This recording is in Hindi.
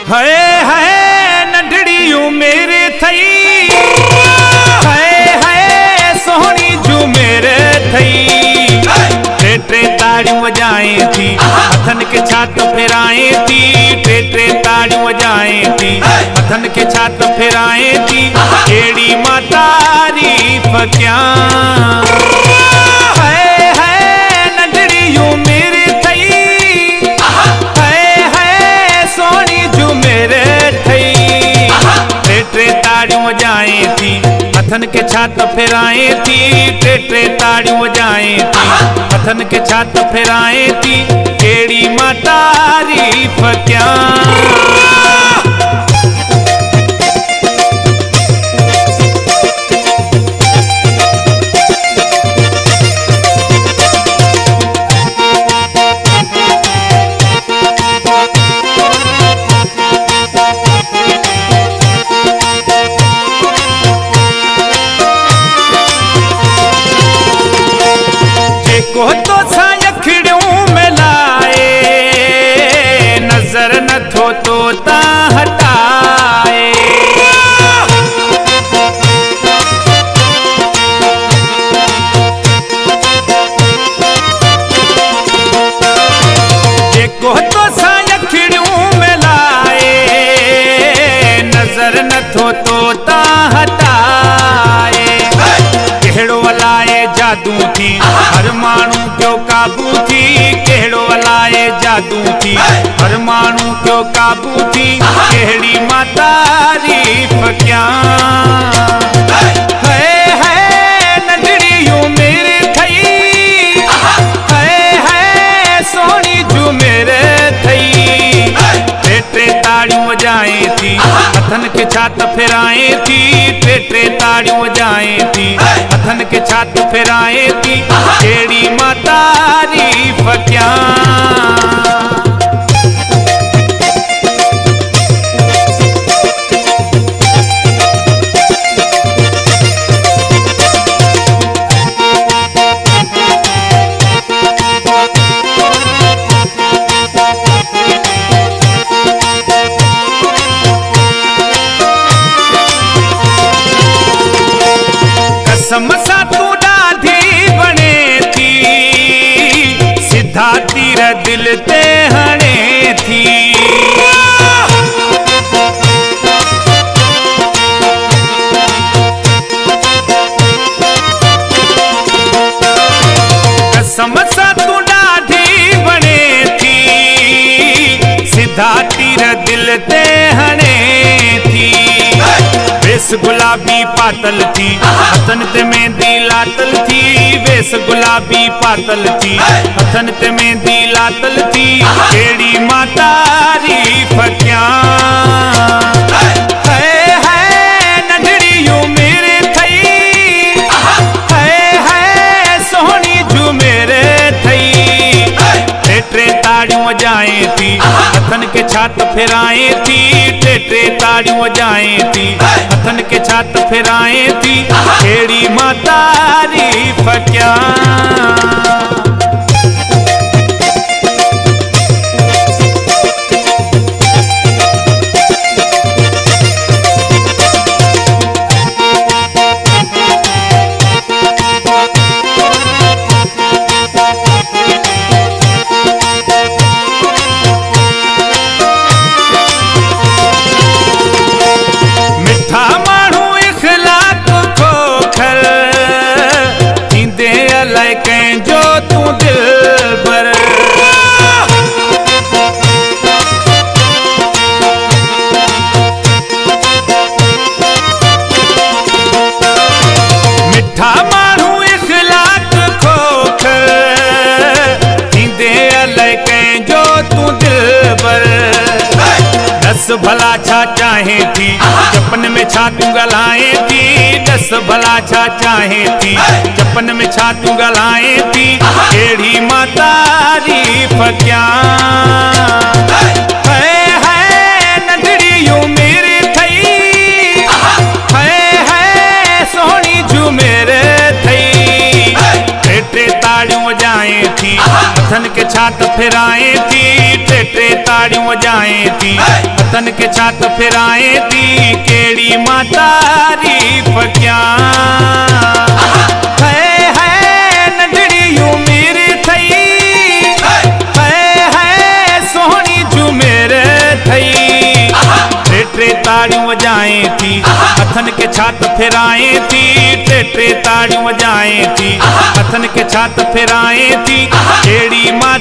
है नंढड़ियूं मेरे थई, है सोहनी जू मेरे थई। टे टे ताड़ियूं वजाए थी, हथन के छात फेराए थी। टे टे ताड़ियूं वजाए थी, हथन के छात फेराए थी। एड़ी मां तारीफ क्या, है नंढड़ियूं मेरे थई, है सोहनी जू मेरे थई। टे टे ताड़ियूं वजाए थी, हथन के छात फेराए थी। टे टे ताड़ियूं वजाए थी, हथन के छात फेराए थी। एड़ी मां तारीफ क्या, को तो सायखड़ियों में लाए, नजर न थो तो ता हटाए। को तो सायखड़ियों में लाए, नजर न थो तो ता हटाए। केड़ो वलाए जादू थी, हर मानू क्यों काबू थी। केड़ो वलाए जादू थी, हर मानू क्यों काबू थी। केड़ी मां तारीफ क्या, है नंढड़ियूं मेरे थई, है सोहनी जू मेरे थई। टे टे ताड़ियूं वजाए थी, हथन के छात फेराए थी। टे टे ताड़ियूं वजाए थी, हथन के छात फेराए थी। एड़ी मां तारीफ क्या, कसम सा तू डाधी बने थी, सीधा तीर दिल ते हणे थी। कसम सा तू डाधी बने थी, सीधा तीर दिल ते हणे थी। वेस गुलाबी पातल थी, हथन ते मेहंदी लातल थी। वेस गुलाबी पातल थी, हथन ते मेहंदी लातल थी। एड़ी मां तारीफ क्या, है नंढड़ियूं मेरे थई, है सोहनी जू मेरे थई। टे टे ताड़ियूं वजाए थी, हथन के छात फेराए थी। टे टे ताड़ियूं वजाए थी, हथन के छात फेराए थी। एड़ी मां तारीफ क्या, मिठा माण्हू इखलाक खोखर थींदे अलाए कंहिंजो तूं दिलबर। मिठा माण्हू इखलाक खोखर थींदे अलाए कंहिंजो तूं दिलबर। दस भला छा चाहे थी, चपन में छा तू ॻाल्हाए थी। दस भला छा चाहे थी, चपन में छा तू ॻाल्हाए थी। एड़ी मां तारीफ क्या, है नंढड़ियूं मेरे थई, है सोहनी जू मेरे थई। टे टे ताड़ियूं वजाए थी, हथन के छात फेराए थी। टे टे ताड़ियों वजाए थी, हथन के छात फिराए थी, केड़ी मां तारीफ क्या। है नंढड़ी उम्र थई, है सोहनी झूमेर थई। टे ताड़ियों वजाए थी, हथन के छात फिराए थी, टे ताड़ियों वजाए थी, हथन के छात फिराए थी, केड़ी मां